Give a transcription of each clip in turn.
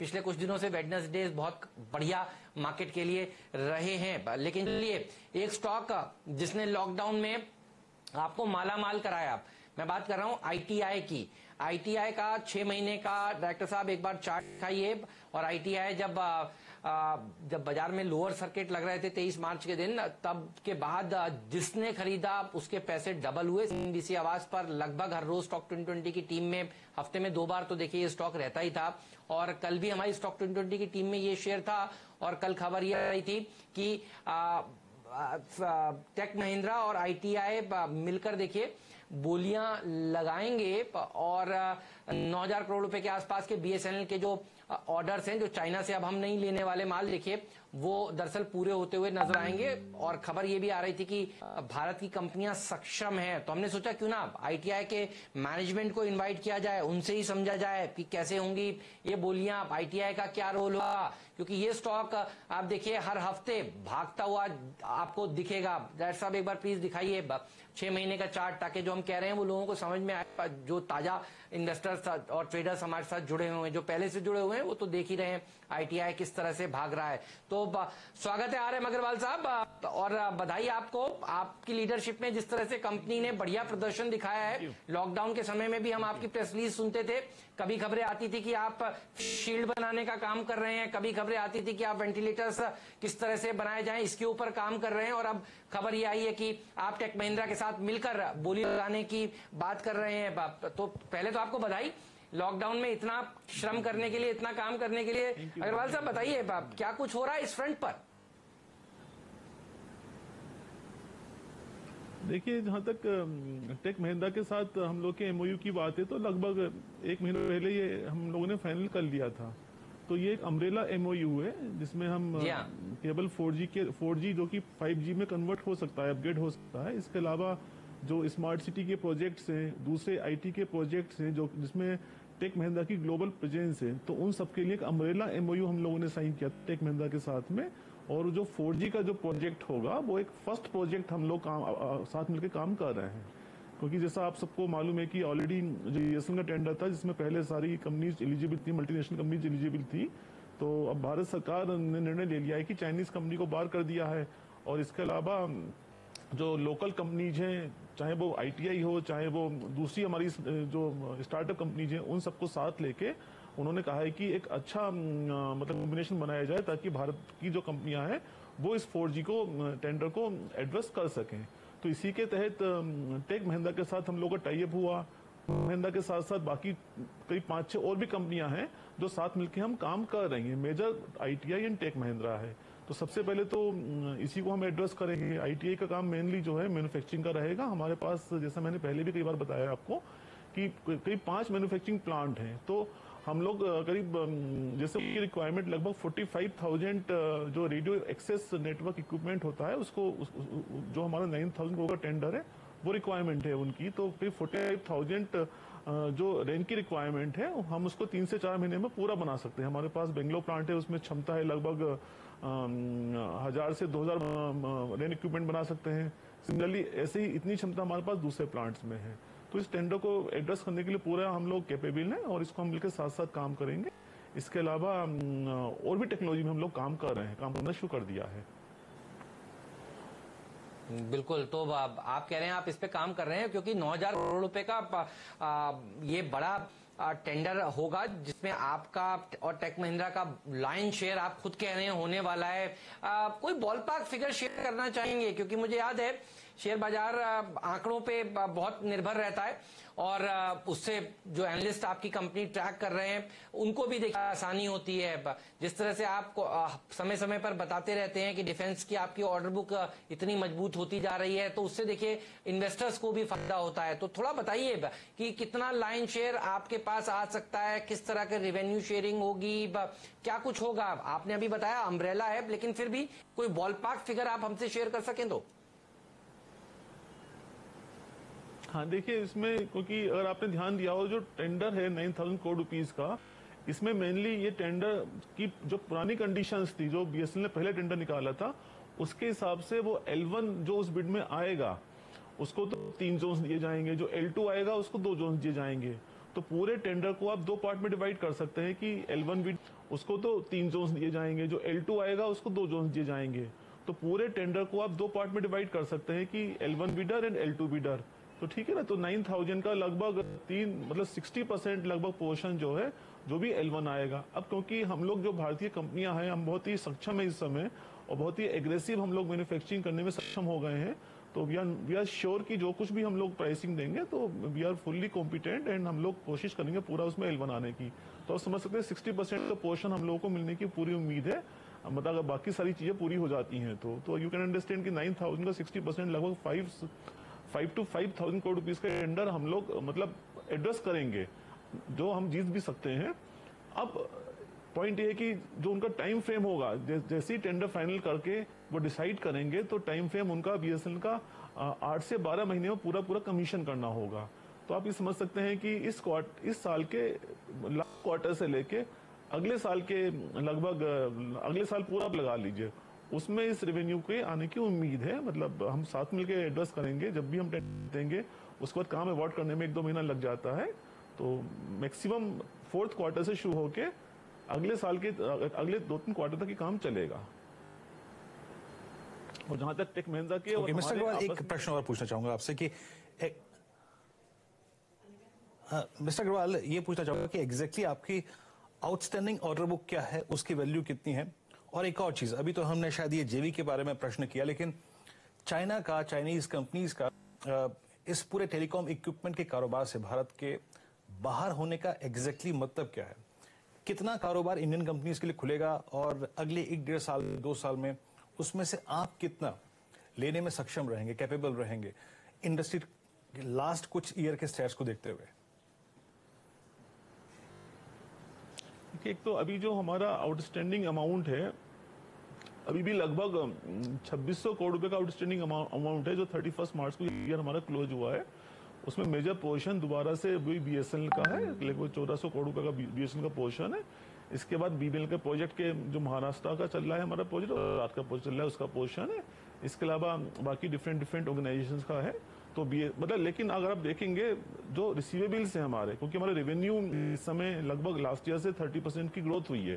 पिछले कुछ दिनों से वेडनेसडे बहुत बढ़िया मार्केट के लिए रहे हैं। लेकिन चलिए, एक स्टॉक जिसने लॉकडाउन में आपको माला माल कराया, मैं बात कर रहा हूं आईटीआई की। आईटीआई का 6 महीने का डायरेक्टर साहब एक बार चार्ट दिखाइए। और आईटीआई जब बाजार में लोअर सर्किट लग रहे थे 23 मार्च के दिन, तब के बाद जिसने खरीदा उसके पैसे डबल हुए। सीएनबीसी आवाज पर लगभग हर रोज स्टॉक 2020 की टीम में हफ्ते में 2 बार तो देखिए ये स्टॉक रहता ही था। और कल भी हमारी स्टॉक 2020 की टीम में ये शेयर था। और कल खबर ये आई थी कि टेक महिंद्रा और आईटीआई मिलकर देखिए बोलियां लगाएंगे और 9,000 करोड़ रुपए के आसपास के बीएसएनएल के जो ऑर्डर्स हैं, जो चाइना से अब हम नहीं लेने वाले माल, देखिए वो दरअसल पूरे होते हुए नजर आएंगे। और खबर ये भी आ रही थी कि भारत की कंपनियां सक्षम हैं, तो हमने सोचा क्यों ना आईटीआई के मैनेजमेंट को इनवाइट किया जाए, उनसे ही समझा जाए कि कैसे होंगी ये बोलियां, आईटीआई का क्या रोल होगा। क्योंकि ये स्टॉक आप देखिए हर हफ्ते भागता हुआ आपको दिखेगा। डायरेक्टर साहब एक बार प्लीज दिखाइए 6 महीने का चार्ट, ताकि जो हम कह रहे हैं वो लोगों को समझ में आए। जो ताजा इन्वेस्टर्स और ट्रेडर्स हमारे साथ जुड़े हुए हैं, जो पहले से जुड़े हुए हैं, वो तो देख ही रहे हैं आईटीआई किस तरह से भाग रहा है। तो स्वागत है RM अग्रवाल साहब, और बधाई आपको, आपकी लीडरशिप में जिस तरह से कंपनी ने बढ़िया प्रदर्शन दिखाया है। लॉकडाउन के समय में भी हम आपकी प्रेस रिलीज सुनते थे, कभी खबरें आती थी कि आप शील्ड बनाने का काम कर रहे हैं, कभी खबरें आती थी कि आप वेंटिलेटर्स किस तरह से बनाए जाएं इसके ऊपर काम कर रहे हैं। और अब खबर ये आई है कि आप टेक महिंद्रा के साथ मिलकर बोली लगाने की बात कर रहे हैं। तो पहले तो आपको बधाई, लॉकडाउन में इतना श्रम करने के लिए, इतना काम करने के लिए। अग्रवाल साहब बताइए क्या कुछ हो रहा है इस फ्रंट पर? देखिए, जहां तक टेक महिंद्रा के साथ हम लोग के एमओयू की बात है, तो लगभग 1 महीने पहले ये हम लोगों ने फाइनल कर लिया था। तो ये एक अम्ब्रेला एमओयू है जिसमें हम केवल 4G जो कि 5G में कन्वर्ट हो सकता है, अपग्रेड हो सकता है। इसके अलावा जो स्मार्ट सिटी के प्रोजेक्ट्स हैं, दूसरे आईटी के प्रोजेक्ट्स हैं, जो जिसमें टेक महिंद्रा की ग्लोबल प्रेजेंस है, तो उन सबके लिए एक अम्ब्रेला एमओयू हम लोगों ने साइन किया टेक महिंद्रा के साथ में। और जो 4G का जो प्रोजेक्ट होगा वो एक फर्स्ट प्रोजेक्ट हम लोग साथ मिलकर काम कर रहे हैं। क्योंकि जैसा आप सबको मालूम है कि ऑलरेडी जो बीएसएनएल का टेंडर था, जिसमें पहले सारी कंपनीज एलिजिबल थी, मल्टीनेशनल कंपनीज एलिजिबल थी, तो अब भारत सरकार ने निर्णय ले लिया है कि चाइनीज कंपनी को बाहर कर दिया है। और इसके अलावा जो लोकल कंपनीज हैं, चाहे वो आईटीआई हो, चाहे वो दूसरी हमारी जो स्टार्टअप कंपनीज हैं, उन सबको साथ लेके उन्होंने कहा है कि एक अच्छा मतलब कॉम्बिनेशन बनाया जाए, ताकि भारत की जो कंपनियां हैं वो इस 4G को टेंडर को एड्रेस कर सकें। तो इसी के तहत टेक महिंद्रा के साथ हम लोग का टाई अप हुआ। महिंद्रा के साथ साथ बाकी करीब 5-6 और भी कंपनियां हैं जो साथ मिलकर हम काम कर रही हैं। Major ITI and Tech Mahindra है। तो सबसे पहले तो इसी को हम एड्रेस करेंगे। आईटीआई का काम मेनली जो है मैन्युफैक्चरिंग का रहेगा। हमारे पास, जैसा मैंने पहले भी कई बार बताया आपको, कि करीब 5 मैन्युफैक्चरिंग प्लांट हैं। तो हम लोग करीब जैसे की रिक्वायरमेंट लगभग 45,000 जो रेडियो एक्सेस नेटवर्क इक्विपमेंट होता है, उसको जो हमारा 9,000 करोड़ का टेंडर है वो रिक्वायरमेंट है उनकी। तो करीब 45,000 जो रेंज की रिक्वायरमेंट है, हम उसको 3 से 4 महीने में पूरा बना सकते हैं। हमारे पास बेंगलोर प्लांट है, उसमें क्षमता है लगभग 1000 से 2000 रेन इक्विपमेंट बना सकते हैं। सिमिलरली ऐसे ही इतनी क्षमता हमारे पास दूसरे प्लांट्स में है। तो इस टेंडर को एड्रेस करने के लिए पूरा हम लोग कैपेबल हैं और इसको हम मिलकर साथ साथ काम करेंगे। इसके अलावा और भी टेक्नोलॉजी में हम लोग काम कर रहे हैं, काम करना शुरू कर दिया है। बिल्कुल, तो आप कह रहे हैं आप इस पे काम कर रहे हैं, क्योंकि 9,000 करोड़ रुपए का ये बड़ा टेंडर होगा, जिसमें आपका और टेक महिंद्रा का लाइन शेयर आप खुद कह रहे हैं होने वाला है। कोई बॉलपार्क फिगर शेयर करना चाहेंगे? क्योंकि मुझे याद है शेयर बाजार आंकड़ों पे बहुत निर्भर रहता है, और उससे जो एनालिस्ट आपकी कंपनी ट्रैक कर रहे हैं उनको भी देखिए आसानी होती है। जिस तरह से आप समय समय पर बताते रहते हैं कि डिफेंस की आपकी ऑर्डर बुक इतनी मजबूत होती जा रही है, तो उससे देखिए इन्वेस्टर्स को भी फायदा होता है। तो थोड़ा बताइए कि कितना लाइन शेयर आपके पास आ सकता है, किस तरह के रेवेन्यू शेयरिंग होगी, क्या कुछ होगा? आपने अभी बताया अम्ब्रेला है, लेकिन फिर भी कोई बॉलपार्क फिगर आप हमसे शेयर कर सकें तो। हाँ, देखिए, इसमें क्योंकि अगर आपने ध्यान दिया हो, जो टेंडर है 9,000 करोड़ रुपीस का, इसमें मेनली ये टेंडर की जो पुरानी कंडीशंस थी, जो बीएसएनएल ने पहले टेंडर निकाला था, उसके हिसाब से वो L1 जो उस बिड में आएगा उसको तो 3 जोन्स दिए जाएंगे, जो L2 आएगा उसको 2 जोन्स दिए जाएंगे। तो पूरे टेंडर को आप 2 पार्ट में डिवाइड कर सकते हैं कि L1 बिड उसको तो 3 जोन्स दिए जाएंगे, जो L2 आएगा उसको 2 जोन्स दिए जाएंगे। तो पूरे टेंडर को आप 2 पार्ट में डिवाइड कर सकते हैं कि L1 bidder and L2 bidder. तो ठीक है ना, तो 9000 का लगभग 60% लगभग पोर्शन जो है जो भी L1 आएगा। अब क्योंकि हम लोग जो भारतीय कंपनियां हैं, हम बहुत ही सक्षम है इस समय और बहुत ही एग्रेसिव हम लोग मैन्युफैक्चरिंग करने में सक्षम हो गए हैं। तो वी आर श्योर कि जो कुछ भी हम लोग प्राइसिंग देंगे तो we are fully competent and हम लोग कोशिश करेंगे पूरा उसमें L1 आने की। तो आप समझ सकते हैं 60% का पोर्शन हम लोगों को मिलने की पूरी उम्मीद है। मतलब अगर बाकी सारी चीजें पूरी हो जाती हैं तो यू कैन अंडरस्टैंड कि 9000 का 60% लगभग 5 to 5000 करोड़ रुपीज का टेंडर हम लोग मतलब एड्रेस करेंगे, जो हम जीत भी सकते हैं। अब पॉइंट ये है कि जो उनका टाइम फ्रेम होगा, जैसे ही टेंडर फाइनल करके वो डिसाइड करेंगे तो टाइम फ्रेम उनका BSNL का 8 से 12 महीने में पूरा कमीशन करना होगा। तो आप ये समझ सकते हैं कि इस साल के लास्ट क्वार्टर से लेके अगले साल के लगभग अगले साल पूरा आप लगा लीजिए, उसमें इस रेवेन्यू के आने की उम्मीद है। मतलब हम साथ मिलकर एड्रेस करेंगे, जब भी हम टेंडर देंगे उसके बाद काम अवार्ड करने में 1-2 महीना लग जाता है। तो मैक्सिमम 4th क्वार्टर से शुरू होके अगले साल के अगले 2-3 क्वार्टर तक ही काम चलेगा। और जहां तक टेक महिंद्रा के मिस्टर अग्रवाल, एक प्रश्न और पूछना चाहूंगा आपसे कि मिस्टर अग्रवाल ये पूछना चाहूंगा कि एग्जैक्टली आपकी आउटस्टैंडिंग ऑर्डर बुक क्या है, उसकी वैल्यू कितनी है? और एक और चीज, अभी तो हमने शायद ये जेवी के बारे में प्रश्न किया, लेकिन चाइनीज कंपनीज का इस पूरे टेलीकॉम इक्विपमेंट के कारोबार से भारत के बाहर होने का एग्जैक्टली मतलब क्या है? कितना कारोबार इंडियन कंपनीज के लिए खुलेगा और अगले 1-1.5 साल 2 साल में उसमें से आप कितना लेने में सक्षम रहेंगे, कैपेबल रहेंगे इंडस्ट्री के लास्ट कुछ ईयर के स्टैट्स को देखते हुए? एक तो अभी जो हमारा आउटस्टैंडिंग अमाउंट है, अभी भी लगभग 2600 करोड़ रुपए का आउटस्टैंडिंग अमाउंट है जो 31 मार्च को ईयर हमारा क्लोज हुआ है। उसमें मेजर पोर्शन दोबारा से वही BSNL का है, लगभग 1400 करोड़ रुपए का BSNL का पोर्शन है। इसके बाद BBL के प्रोजेक्ट के जो महाराष्ट्र का चल रहा है हमारा प्रोजेक्ट, और रात का प्रोजेक्ट चल रहा है उसका पोर्शन है। इसके अलावा बाकी डिफरेंट ऑर्गेनाइजेशंस का है। तो मतलब लेकिन अगर आप देखेंगे जो रिसीवेबल्स है हमारे, क्योंकि हमारे रेवेन्यू इस समय लगभग लास्ट ईयर से 30% की ग्रोथ हुई है,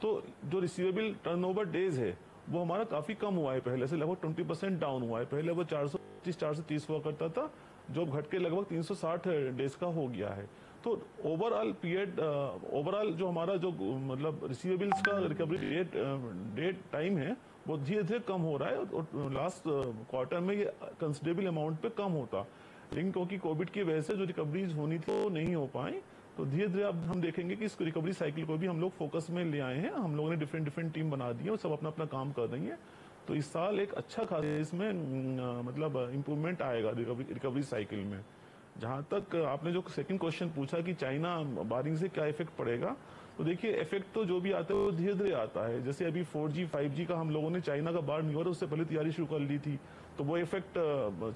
तो जो रिसीवेबल टर्नओवर डेज है वो हमारा काफी कम हुआ है, पहले से लगभग 20% डाउन हुआ है। पहले वो 425-430 हुआ करता था, जो घट के लगभग 360 डेज का हो गया है। तो ओवरऑल पीरियड ओवरऑल जो हमारा जो मतलब रिसीवेबल्स का रिकवरी डेट टाइम है वो धीरे धीरे कम हो रहा है। और लास्ट क्वार्टर में ये कंसिडरेबल अमाउंट पे कम होता, लेकिन क्योंकि कोविड की वजह से जो रिकवरीज होनी थी वो नहीं हो पाई, तो धीरे धीरे अब हम देखेंगे कि इस रिकवरी साइकिल को भी हम लोग फोकस में ले आए हैं। हम लोगों ने डिफरेंट टीम बना दी है, वो सब अपना अपना काम कर रही है। तो इस साल एक अच्छा खासा इसमें मतलब इम्प्रूवमेंट आएगा रिकवरी साइकिल में। जहां तक आपने जो सेकंड क्वेश्चन पूछा कि चाइना बारिंग से क्या इफेक्ट पड़ेगा, तो देखिए इफेक्ट तो जो भी आता है वो धीरे धीरे आता है। जैसे अभी 4G 5G का हम लोगों ने चाइना का बाहर नहीं हो रहा उससे पहले तैयारी शुरू कर ली थी, तो वो इफेक्ट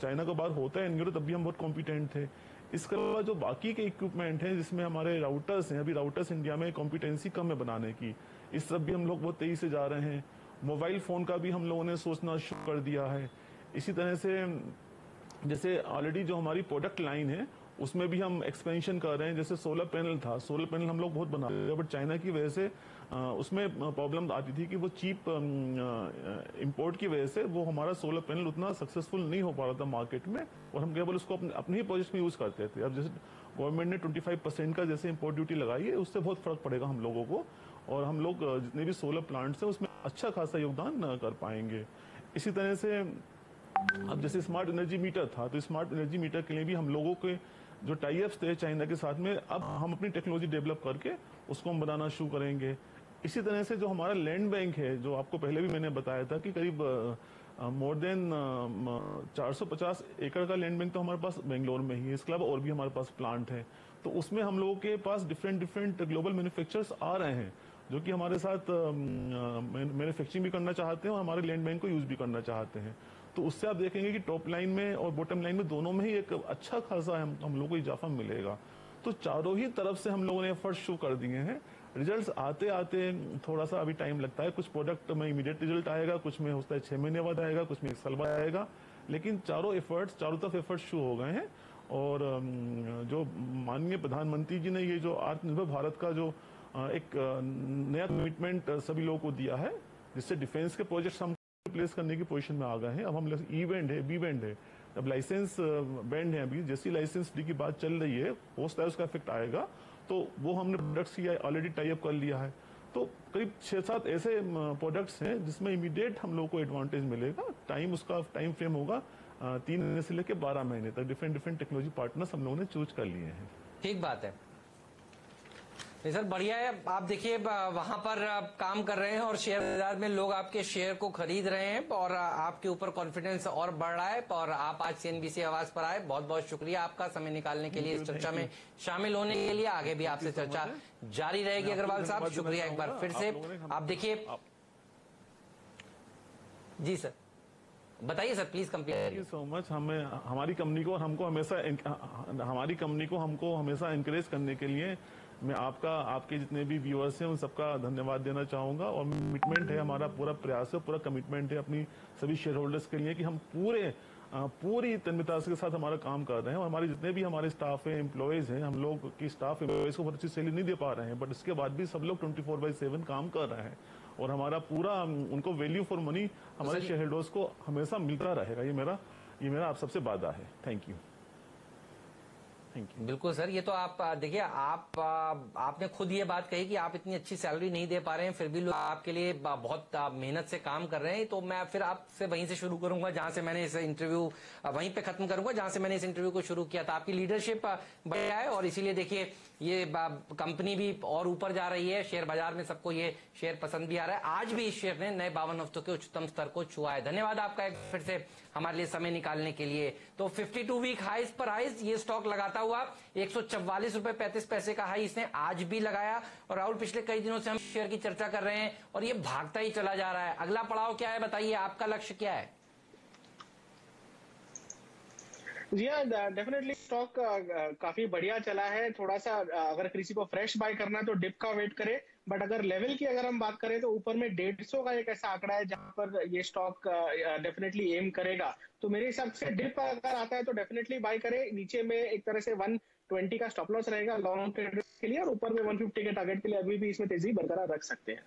चाइना का बाहर होता है नहीं हो रहा, तब भी हम बहुत कॉम्पिटेंट थे। इसके अलावा जो बाकी के इक्विपमेंट हैं जिसमें हमारे राउटर्स हैं, अभी राउटर्स इंडिया में कॉम्पिटेंसी कम है बनाने की, इस तरफ भी हम लोग बहुत तेजी से जा रहे हैं। मोबाइल फोन का भी हम लोगों ने सोचना शुरू कर दिया है। इसी तरह से जैसे ऑलरेडी जो हमारी प्रोडक्ट लाइन है उसमें भी हम एक्सपेंशन कर रहे हैं। जैसे सोलर पैनल था, सोलर पैनल हम लोग बहुत बना रहे हैं, बट चाइना की वजह से उसमें प्रॉब्लम आती थी कि वो चीप इंपोर्ट की वजह से वो हमारा सोलर पैनल उतना सक्सेसफुल नहीं हो पा रहा था मार्केट में, और हम केवल उसको अपने ही प्रोजेक्ट में यूज करते थे। अब जैसे गवर्नमेंट ने 25% का जैसे इंपोर्ट ड्यूटी लगाई है, उससे बहुत फर्क पड़ेगा हम लोगों को, और हम लोग जितने भी सोलर प्लांट्स हैं उसमें अच्छा खासा योगदान कर पाएंगे। इसी तरह से अब जैसे स्मार्ट एनर्जी मीटर था, तो स्मार्ट एनर्जी मीटर के लिए भी हम लोगों के जो टाई अप्स थे चाइना के साथ में, अब हम अपनी टेक्नोलॉजी डेवलप करके उसको हम बनाना शुरू करेंगे। इसी तरह से जो हमारा लैंड बैंक है, जो आपको पहले भी मैंने बताया था कि करीब मोर देन 450 एकड़ का लैंड बैंक तो हमारे पास बेंगलोर में ही है। इसके अलावा और भी हमारे पास प्लांट है, तो उसमें हम लोगों के पास डिफरेंट ग्लोबल मैन्युफैक्चरर्स आ रहे हैं जो कि हमारे साथ मैन्युफैक्चरिंग भी करना चाहते हैं और हमारे लैंड बैंक को यूज भी करना चाहते हैं। तो उससे आप देखेंगे कि टॉप लाइन में और बॉटम लाइन में दोनों में ही एक अच्छा खासा हम लोगों को इजाफा मिलेगा। तो चारों ही तरफ से हम लोगों ने एफर्ट शुरू कर दिए हैं। रिजल्ट्स आते आते थोड़ा सा अभी टाइम लगता है, कुछ प्रोडक्ट में इमीडिएट रिजल्ट आएगा, कुछ में होता है 6 महीने बाद आएगा, कुछ में 1 साल बाद आएगा, लेकिन चारों तरफ एफर्ट शुरू हो गए हैं। और जो माननीय प्रधानमंत्री जी ने ये जो आत्मनिर्भर भारत का जो एक नया कमिटमेंट सभी लोगों को दिया है, जिससे डिफेंस के प्रोजेक्ट्स हम प्लेस करने की पोजीशन में आ गए हैं। अब हम ई बैंड है, बी बैंड है, अब लाइसेंस बैंड है, अभी जैसी लाइसेंस डी की बात चल रही है, हो सकता है उसका इफेक्ट आएगा, तो वो हमने प्रोडक्ट्स की ऑलरेडी टाई अप कर लिया है। तो करीब 6-7 ऐसे प्रोडक्ट्स हैं जिसमें इमीडिएट हम लोग को एडवांटेज मिलेगा। उसका टाइम फ्रेम होगा 3 महीने से लेकर 12 महीने तक। डिफरेंट टेक्नोलॉजी पार्टनर्स हम लोगों ने चूज कर लिए हैं। ठीक बात है सर, बढ़िया है। आप देखिए वहां पर काम कर रहे हैं और शेयर बाजार में लोग आपके शेयर को खरीद रहे हैं और आपके ऊपर कॉन्फिडेंस और बढ़ रहा है। और आप आज CNBC आवाज पर आए, बहुत बहुत शुक्रिया आपका समय निकालने के लिए, इस चर्चा में शामिल होने के लिए। आगे भी आपसे चर्चा जारी रहेगी अग्रवाल साहब, शुक्रिया एक बार फिर से। आप देखिए जी सर, बताइए sir, please complete. Thank you so much. हमारी कंपनी को हमको हमेशा एनकरेज करने के लिए मैं आपके जितने भी व्यूअर्स हैं उन सबका धन्यवाद देना चाहूंगा। और कमिटमेंट है, हमारा पूरा प्रयास है, पूरा कमिटमेंट है अपनी सभी शेयर होल्डर्स के लिए कि हम पूरी तन्मयता के साथ हमारा काम कर रहे हैं। और हमारे जितने भी हमारे स्टाफ है, एम्प्लॉयज हैं, हम लोग की स्टाफ एम्प्लॉयज को बहुत अच्छी सैलरी नहीं दे पा रहे हैं, बट इसके बाद भी सब लोग 24/7 काम कर रहे हैं और हमारा पूरा उनको वैल्यू फॉर मनी हमारे शेयर होल्डर्स को हमेशा मिलता रहेगा। ये मेरा आप सबसे वादा है। Thank you. बिल्कुल सर, ये तो आप देखिए, आपने खुद ये बात कही कि आप इतनी अच्छी सैलरी नहीं दे पा रहे हैं, फिर भी लोग आपके लिए बहुत मेहनत से काम कर रहे हैं। तो मैं फिर आपसे वहीं से शुरू करूंगा जहां से मैंने इस इंटरव्यू वहीं पे खत्म करूंगा जहां से मैंने इस इंटरव्यू को शुरू किया था। आपकी लीडरशिप बढ़िया है और इसीलिए देखिए ये कंपनी भी और ऊपर जा रही है, शेयर बाजार में सबको ये शेयर पसंद भी आ रहा है। आज भी इस शेयर ने नए 52 हफ्तों के उच्चतम स्तर को छुआ है। धन्यवाद आपका एक फिर से हमारे लिए समय निकालने के लिए। तो 52 वीक हाईज पर हाईज ये स्टॉक लगाता हुआ 144 रुपए 35 पैसे का हाई इसने आज भी लगाया। और राहुल, पिछले कई दिनों से हम शेयर की चर्चा कर रहे हैं और ये भागता ही चला जा रहा है। अगला पड़ाव क्या है बताइए, आपका लक्ष्य क्या है? जी हाँ, डेफिनेटली स्टॉक काफी बढ़िया चला है। थोड़ा सा अगर किसी को फ्रेश बाय करना है तो डिप का वेट करे, बट अगर लेवल की अगर हम बात करें तो ऊपर में 150 का एक ऐसा आंकड़ा है जहां पर ये स्टॉक डेफिनेटली एम करेगा। तो मेरे हिसाब से डिप अगर आता है तो डेफिनेटली बाय करे। नीचे में एक तरह से 120 का स्टॉप लॉस रहेगा लॉन्ग ट्रेडर्स के लिए और ऊपर में 150 के टारगेट के लिए अभी भी इसमें तेजी बरकरार रख सकते हैं।